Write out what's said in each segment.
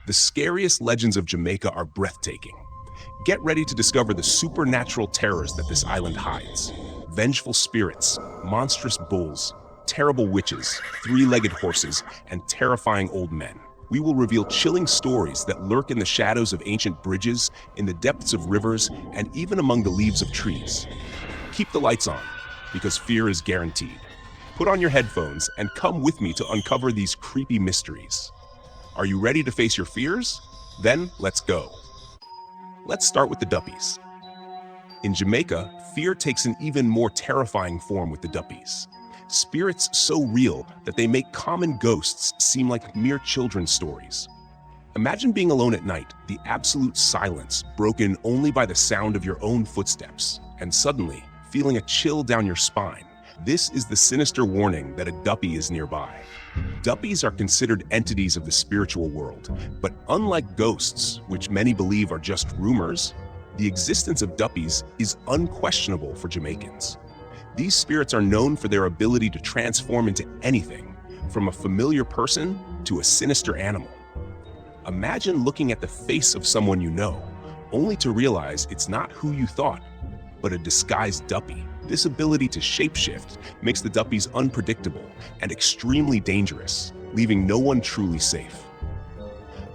The scariest legends of Jamaica are breathtaking. Get ready to discover the supernatural terrors that this island hides. Vengeful spirits, monstrous bulls, terrible witches, three-legged horses, and terrifying old men. We will reveal chilling stories that lurk in the shadows of ancient bridges, in the depths of rivers, and even among the leaves of trees. Keep the lights on, because fear is guaranteed. Put on your headphones and come with me to uncover these creepy mysteries. Are you ready to face your fears? Then let's go. Let's start with the Duppies. In Jamaica, fear takes an even more terrifying form with the Duppies. Spirits so real that they make common ghosts seem like mere children's stories. Imagine being alone at night, the absolute silence broken only by the sound of your own footsteps, and suddenly feeling a chill down your spine. This is the sinister warning that a Duppy is nearby. Duppies are considered entities of the spiritual world, but unlike ghosts, which many believe are just rumors, the existence of Duppies is unquestionable for Jamaicans. These spirits are known for their ability to transform into anything, from a familiar person to a sinister animal. Imagine looking at the face of someone you know, only to realize it's not who you thought, but a disguised Duppy. This ability to shapeshift makes the Duppies unpredictable and extremely dangerous, leaving no one truly safe.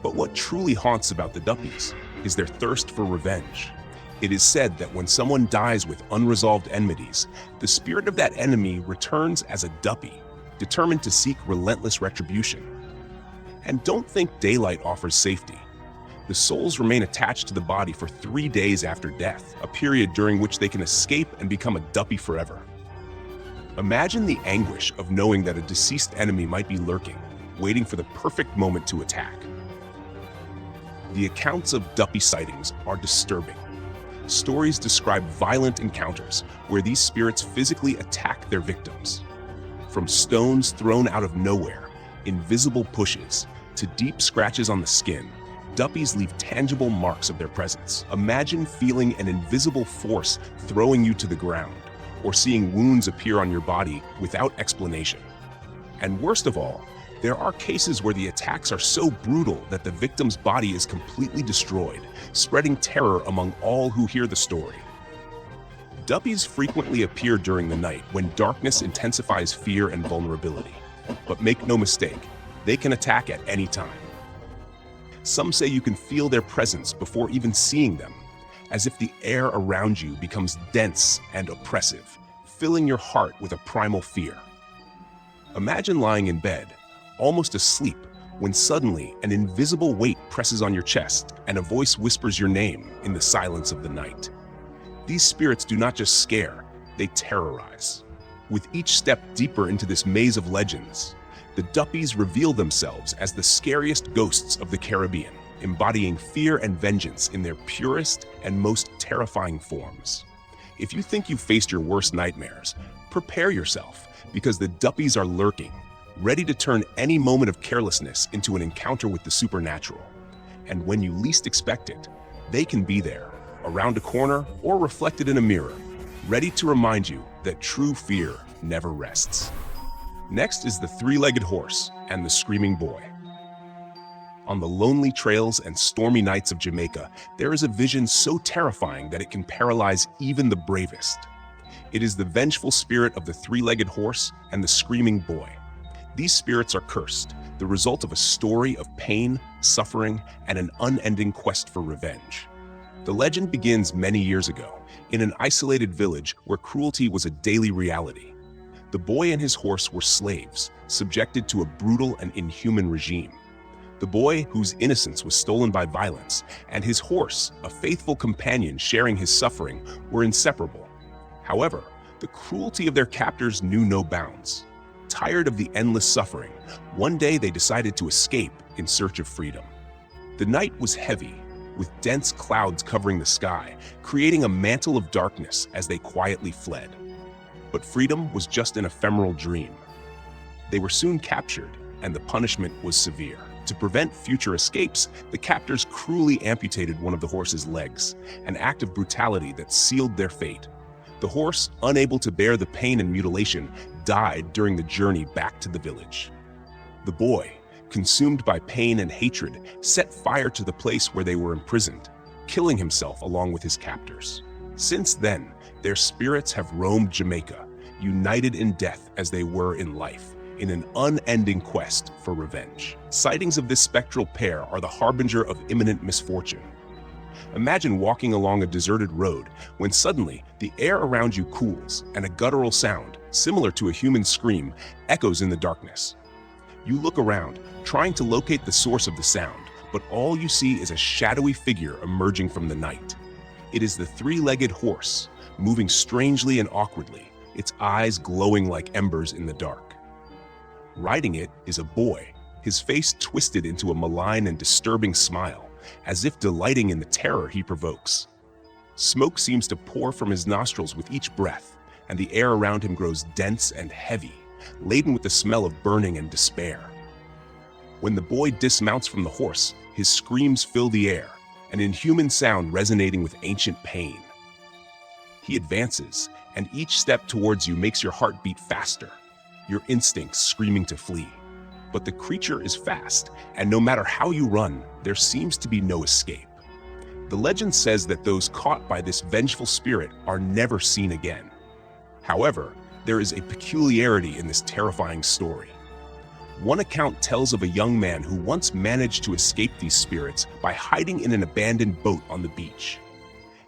But what truly haunts about the Duppies is their thirst for revenge. It is said that when someone dies with unresolved enmities, the spirit of that enemy returns as a Duppy, determined to seek relentless retribution. And don't think daylight offers safety. The souls remain attached to the body for 3 days after death, a period during which they can escape and become a Duppy forever. Imagine the anguish of knowing that a deceased enemy might be lurking, waiting for the perfect moment to attack. The accounts of Duppy sightings are disturbing. Stories describe violent encounters where these spirits physically attack their victims. From stones thrown out of nowhere, invisible pushes, to deep scratches on the skin, Duppies leave tangible marks of their presence. Imagine feeling an invisible force throwing you to the ground, or seeing wounds appear on your body without explanation. And worst of all, there are cases where the attacks are so brutal that the victim's body is completely destroyed, spreading terror among all who hear the story. Duppies frequently appear during the night when darkness intensifies fear and vulnerability. But make no mistake, they can attack at any time. Some say you can feel their presence before even seeing them, as if the air around you becomes dense and oppressive, filling your heart with a primal fear. Imagine lying in bed, almost asleep, when suddenly an invisible weight presses on your chest and a voice whispers your name in the silence of the night. These spirits do not just scare, they terrorize. With each step deeper into this maze of legends, the Duppies reveal themselves as the scariest ghosts of the Caribbean, embodying fear and vengeance in their purest and most terrifying forms. If you think you've faced your worst nightmares, prepare yourself, because the Duppies are lurking, ready to turn any moment of carelessness into an encounter with the supernatural. And when you least expect it, they can be there, around a corner or reflected in a mirror, ready to remind you that true fear never rests. Next is the three-legged horse and the screaming boy. On the lonely trails and stormy nights of Jamaica, there is a vision so terrifying that it can paralyze even the bravest. It is the vengeful spirit of the three-legged horse and the screaming boy. These spirits are cursed, the result of a story of pain, suffering, and an unending quest for revenge. The legend begins many years ago, in an isolated village where cruelty was a daily reality. The boy and his horse were slaves, subjected to a brutal and inhuman regime. The boy, whose innocence was stolen by violence, and his horse, a faithful companion sharing his suffering, were inseparable. However, the cruelty of their captors knew no bounds. Tired of the endless suffering, one day they decided to escape in search of freedom. The night was heavy, with dense clouds covering the sky, creating a mantle of darkness as they quietly fled. But freedom was just an ephemeral dream. They were soon captured, and the punishment was severe. To prevent future escapes, the captors cruelly amputated one of the horse's legs, an act of brutality that sealed their fate. The horse, unable to bear the pain and mutilation, died during the journey back to the village. The boy, consumed by pain and hatred, set fire to the place where they were imprisoned, killing himself along with his captors. Since then, their spirits have roamed Jamaica, united in death as they were in life, in an unending quest for revenge. Sightings of this spectral pair are the harbinger of imminent misfortune. Imagine walking along a deserted road when suddenly the air around you cools and a guttural sound, similar to a human scream, echoes in the darkness. You look around, trying to locate the source of the sound, but all you see is a shadowy figure emerging from the night. It is the three-legged horse, moving strangely and awkwardly, its eyes glowing like embers in the dark. Riding it is a boy, his face twisted into a malign and disturbing smile, as if delighting in the terror he provokes. Smoke seems to pour from his nostrils with each breath, and the air around him grows dense and heavy, laden with the smell of burning and despair. When the boy dismounts from the horse, his screams fill the air, an inhuman sound resonating with ancient pain. He advances, and each step towards you makes your heart beat faster, your instincts screaming to flee. But the creature is fast, and no matter how you run, there seems to be no escape. The legend says that those caught by this vengeful spirit are never seen again. However, there is a peculiarity in this terrifying story. One account tells of a young man who once managed to escape these spirits by hiding in an abandoned boat on the beach.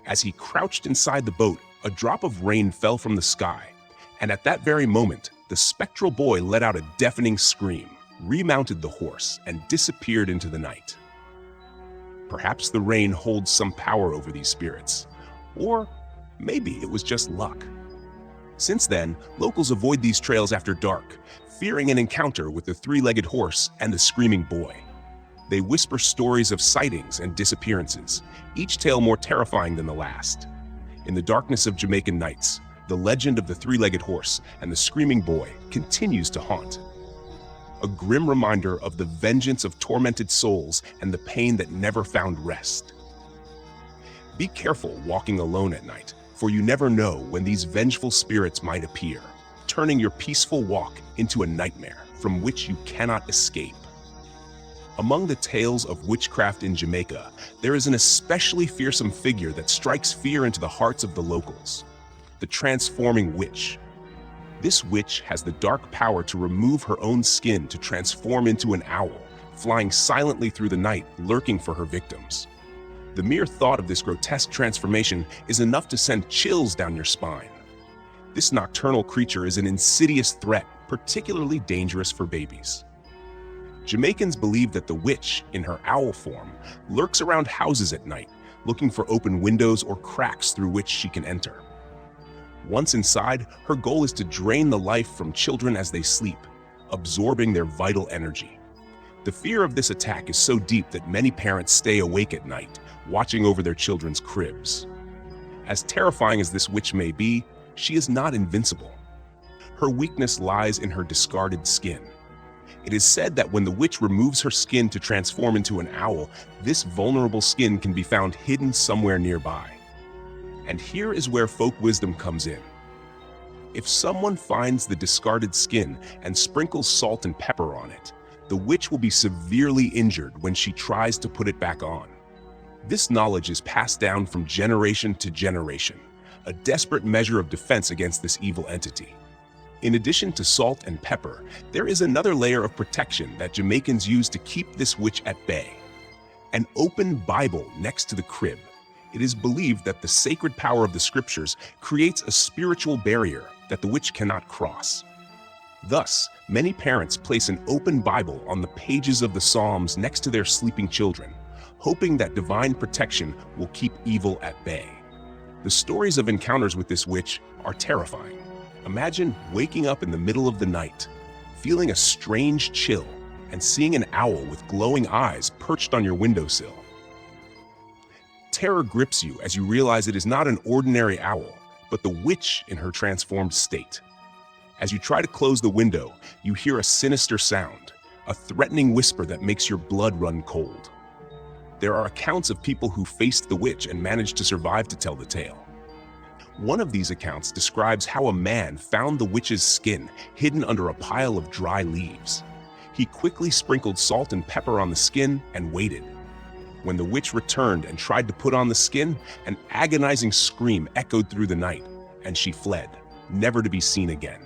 As he crouched inside the boat, a drop of rain fell from the sky, and at that very moment, the spectral boy let out a deafening scream, remounted the horse, and disappeared into the night. Perhaps the rain holds some power over these spirits, or maybe it was just luck. Since then, locals avoid these trails after dark, fearing an encounter with the three-legged horse and the screaming boy. They whisper stories of sightings and disappearances, each tale more terrifying than the last. In the darkness of Jamaican nights, the legend of the three-legged horse and the screaming boy continues to haunt. A grim reminder of the vengeance of tormented souls and the pain that never found rest. Be careful walking alone at night, for you never know when these vengeful spirits might appear, turning your peaceful walk into a nightmare from which you cannot escape. Among the tales of witchcraft in Jamaica, there is an especially fearsome figure that strikes fear into the hearts of the locals: the transforming witch. This witch has the dark power to remove her own skin to transform into an owl, flying silently through the night, lurking for her victims. The mere thought of this grotesque transformation is enough to send chills down your spine. This nocturnal creature is an insidious threat, particularly dangerous for babies. Jamaicans believe that the witch, in her owl form, lurks around houses at night, looking for open windows or cracks through which she can enter. Once inside, her goal is to drain the life from children as they sleep, absorbing their vital energy. The fear of this attack is so deep that many parents stay awake at night, watching over their children's cribs. As terrifying as this witch may be, she is not invincible. Her weakness lies in her discarded skin. It is said that when the witch removes her skin to transform into an owl, this vulnerable skin can be found hidden somewhere nearby. And here is where folk wisdom comes in. If someone finds the discarded skin and sprinkles salt and pepper on it, the witch will be severely injured when she tries to put it back on. This knowledge is passed down from generation to generation, a desperate measure of defense against this evil entity. In addition to salt and pepper, there is another layer of protection that Jamaicans use to keep this witch at bay: an open Bible next to the crib. It is believed that the sacred power of the scriptures creates a spiritual barrier that the witch cannot cross. Thus, many parents place an open Bible on the pages of the Psalms next to their sleeping children, hoping that divine protection will keep evil at bay. The stories of encounters with this witch are terrifying. Imagine waking up in the middle of the night, feeling a strange chill, and seeing an owl with glowing eyes perched on your windowsill. Terror grips you as you realize it is not an ordinary owl, but the witch in her transformed state. As you try to close the window, you hear a sinister sound, a threatening whisper that makes your blood run cold. There are accounts of people who faced the witch and managed to survive to tell the tale. One of these accounts describes how a man found the witch's skin hidden under a pile of dry leaves. He quickly sprinkled salt and pepper on the skin and waited. When the witch returned and tried to put on the skin, an agonizing scream echoed through the night, and she fled, never to be seen again.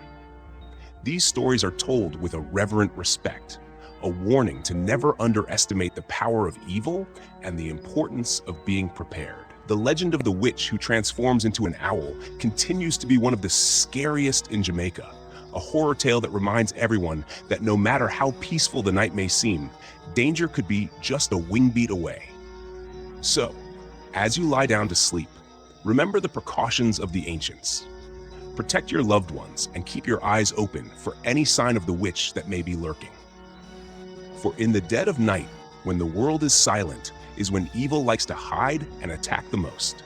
These stories are told with a reverent respect, a warning to never underestimate the power of evil and the importance of being prepared. The legend of the witch who transforms into an owl continues to be one of the scariest in Jamaica, a horror tale that reminds everyone that no matter how peaceful the night may seem, danger could be just a wing beat away. So, as you lie down to sleep, remember the precautions of the ancients. Protect your loved ones and keep your eyes open for any sign of the witch that may be lurking. For in the dead of night, when the world is silent, is when evil likes to hide and attack the most.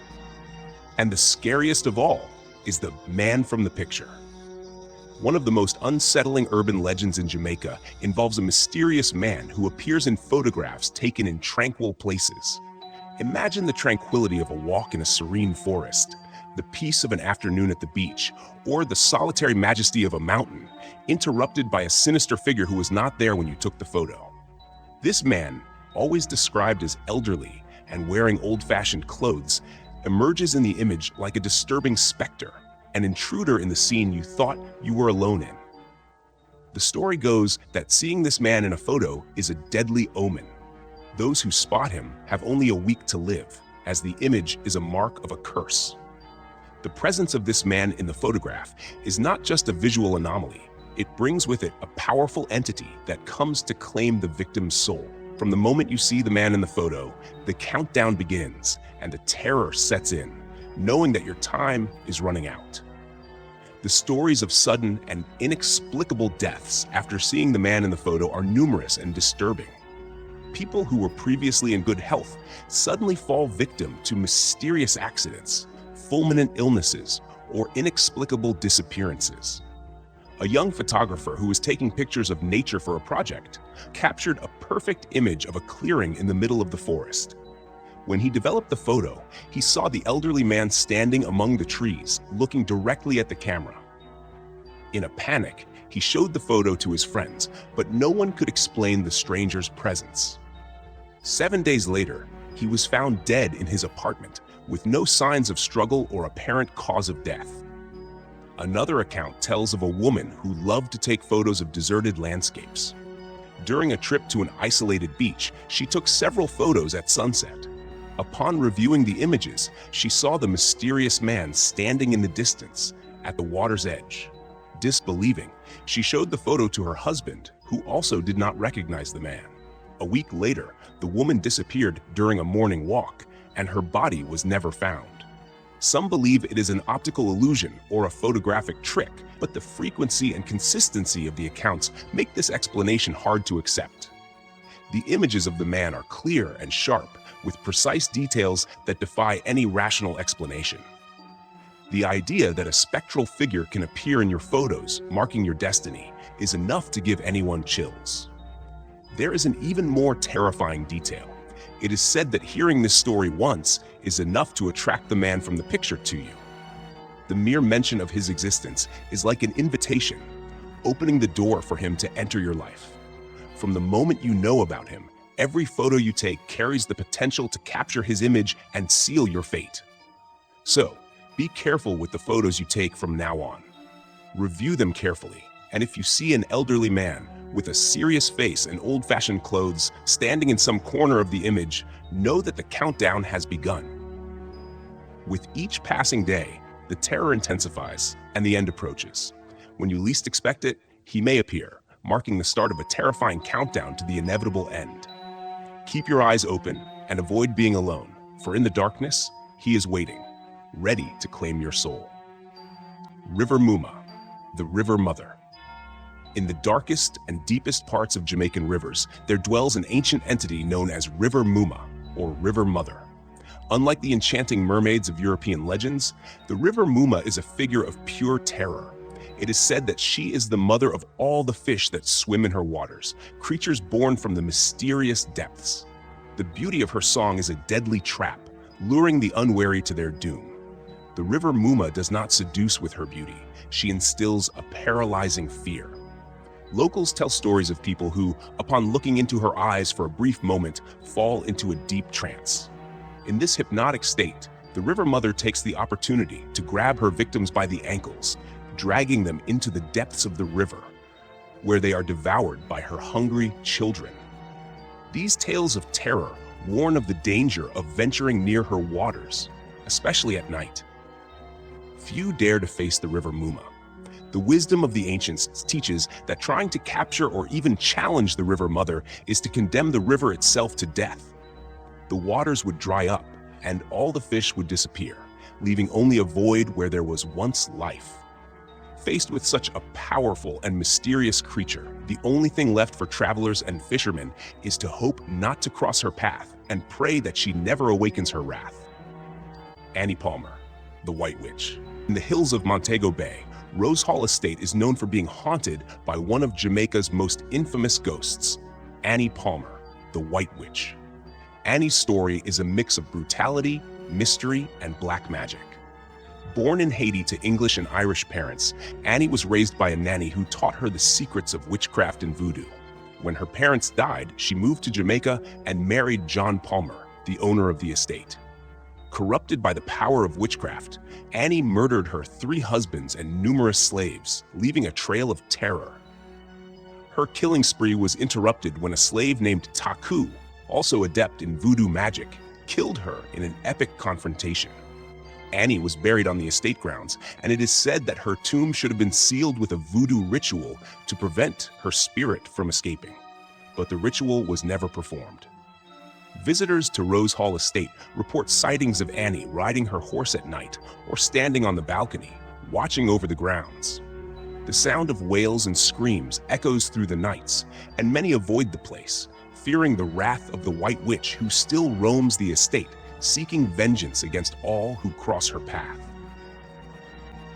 And the scariest of all is the man from the picture. One of the most unsettling urban legends in Jamaica involves a mysterious man who appears in photographs taken in tranquil places. Imagine the tranquility of a walk in a serene forest, the peace of an afternoon at the beach, or the solitary majesty of a mountain, interrupted by a sinister figure who was not there when you took the photo. This man, always described as elderly and wearing old-fashioned clothes, emerges in the image like a disturbing specter, an intruder in the scene you thought you were alone in. The story goes that seeing this man in a photo is a deadly omen. Those who spot him have only a week to live, as the image is a mark of a curse. The presence of this man in the photograph is not just a visual anomaly. It brings with it a powerful entity that comes to claim the victim's soul. From the moment you see the man in the photo, the countdown begins and the terror sets in, knowing that your time is running out. The stories of sudden and inexplicable deaths after seeing the man in the photo are numerous and disturbing. People who were previously in good health suddenly fall victim to mysterious accidents, fulminant illnesses, or inexplicable disappearances. A young photographer who was taking pictures of nature for a project captured a perfect image of a clearing in the middle of the forest. When he developed the photo, he saw the elderly man standing among the trees, looking directly at the camera. In a panic, he showed the photo to his friends, but no one could explain the stranger's presence. 7 days later, he was found dead in his apartment, with no signs of struggle or apparent cause of death. Another account tells of a woman who loved to take photos of deserted landscapes. During a trip to an isolated beach, she took several photos at sunset. Upon reviewing the images, she saw the mysterious man standing in the distance at the water's edge. Disbelieving, she showed the photo to her husband, who also did not recognize the man. A week later, the woman disappeared during a morning walk, and her body was never found. Some believe it is an optical illusion or a photographic trick, but the frequency and consistency of the accounts make this explanation hard to accept. The images of the man are clear and sharp, with precise details that defy any rational explanation. The idea that a spectral figure can appear in your photos, marking your destiny, is enough to give anyone chills. There is an even more terrifying detail. It is said that hearing this story once is enough to attract the man from the picture to you. The mere mention of his existence is like an invitation, opening the door for him to enter your life. From the moment you know about him, every photo you take carries the potential to capture his image and seal your fate. So, be careful with the photos you take from now on. Review them carefully, and if you see an elderly man with a serious face and old-fashioned clothes standing in some corner of the image, know that the countdown has begun. With each passing day, the terror intensifies and the end approaches. When you least expect it, he may appear, marking the start of a terrifying countdown to the inevitable end. Keep your eyes open and avoid being alone, for in the darkness, he is waiting, ready to claim your soul. River Muma, the River Mother. In the darkest and deepest parts of Jamaican rivers, there dwells an ancient entity known as River Muma, or River Mother. Unlike the enchanting mermaids of European legends, the River Muma is a figure of pure terror. It is said that she is the mother of all the fish that swim in her waters, creatures born from the mysterious depths. The beauty of her song is a deadly trap, luring the unwary to their doom. The River Muma does not seduce with her beauty. She instills a paralyzing fear. Locals tell stories of people who, upon looking into her eyes for a brief moment, fall into a deep trance. In this hypnotic state, the River Mother takes the opportunity to grab her victims by the ankles, dragging them into the depths of the river, where they are devoured by her hungry children. These tales of terror warn of the danger of venturing near her waters, especially at night. Few dare to face the River Muma. The wisdom of the ancients teaches that trying to capture or even challenge the River Mother is to condemn the river itself to death. The waters would dry up, and all the fish would disappear, leaving only a void where there was once life. Faced with such a powerful and mysterious creature, the only thing left for travelers and fishermen is to hope not to cross her path and pray that she never awakens her wrath. Annie Palmer, the White Witch. In the hills of Montego Bay, Rose Hall Estate is known for being haunted by one of Jamaica's most infamous ghosts, Annie Palmer, the White Witch. Annie's story is a mix of brutality, mystery, and black magic. Born in Haiti to English and Irish parents, Annie was raised by a nanny who taught her the secrets of witchcraft and voodoo. When her parents died, she moved to Jamaica and married John Palmer, the owner of the estate. Corrupted by the power of witchcraft, Annie murdered her 3 husbands and numerous slaves, leaving a trail of terror. Her killing spree was interrupted when a slave named Taku, also adept in voodoo magic, killed her in an epic confrontation. Annie was buried on the estate grounds, and it is said that her tomb should have been sealed with a voodoo ritual to prevent her spirit from escaping. But the ritual was never performed. Visitors to Rose Hall Estate report sightings of Annie riding her horse at night or standing on the balcony, watching over the grounds. The sound of wails and screams echoes through the nights, and many avoid the place, fearing the wrath of the White Witch who still roams the estate, seeking vengeance against all who cross her path.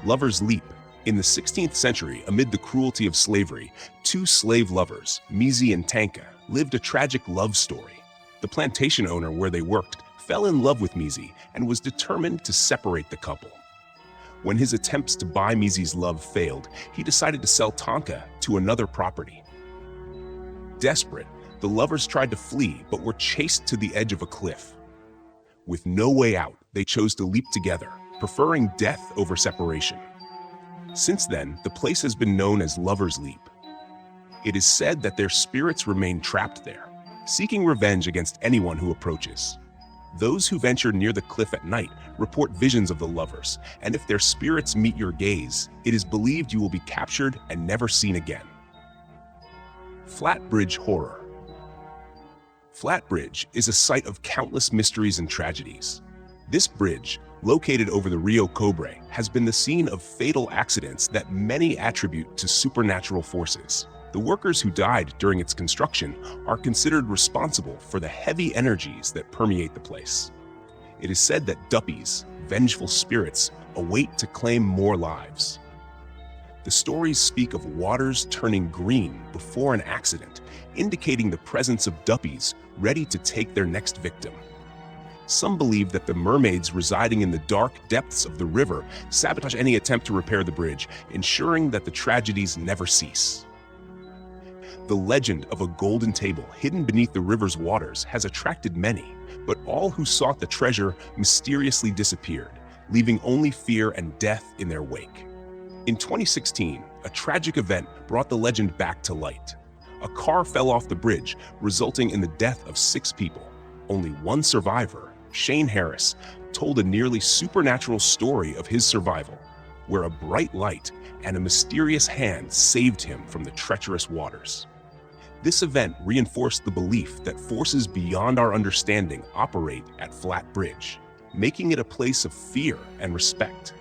Lover's Leap. In the 16th century, amid the cruelty of slavery, 2 slave lovers, Mizi and Tanka, lived a tragic love story. The plantation owner where they worked fell in love with Mizi and was determined to separate the couple. When his attempts to buy Mizi's love failed, he decided to sell Tanka to another property. Desperate, the lovers tried to flee but were chased to the edge of a cliff. With no way out, they chose to leap together, preferring death over separation. Since then, the place has been known as Lover's Leap. It is said that their spirits remain trapped there, seeking revenge against anyone who approaches. Those who venture near the cliff at night report visions of the lovers, and if their spirits meet your gaze, it is believed you will be captured and never seen again. Flatbridge Horror. Flatbridge is a site of countless mysteries and tragedies. This bridge, located over the Rio Cobre, has been the scene of fatal accidents that many attribute to supernatural forces. The workers who died during its construction are considered responsible for the heavy energies that permeate the place. It is said that Duppies, vengeful spirits, await to claim more lives. The stories speak of waters turning green before an accident, indicating the presence of Duppies ready to take their next victim. Some believe that the mermaids residing in the dark depths of the river sabotage any attempt to repair the bridge, ensuring that the tragedies never cease. The legend of a golden table hidden beneath the river's waters has attracted many, but all who sought the treasure mysteriously disappeared, leaving only fear and death in their wake. In 2016, a tragic event brought the legend back to light. A car fell off the bridge, resulting in the death of 6 people. Only one survivor, Shane Harris, told a nearly supernatural story of his survival, where a bright light and a mysterious hand saved him from the treacherous waters. This event reinforced the belief that forces beyond our understanding operate at Flat Bridge, making it a place of fear and respect.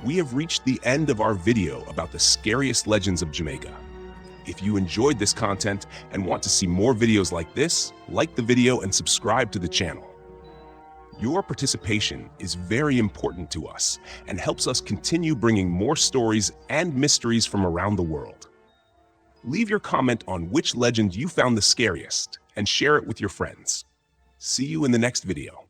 We have reached the end of our video about the scariest legends of Jamaica. If you enjoyed this content and want to see more videos like this, like the video and subscribe to the channel. Your participation is very important to us and helps us continue bringing more stories and mysteries from around the world. Leave your comment on which legend you found the scariest and share it with your friends. See you in the next video.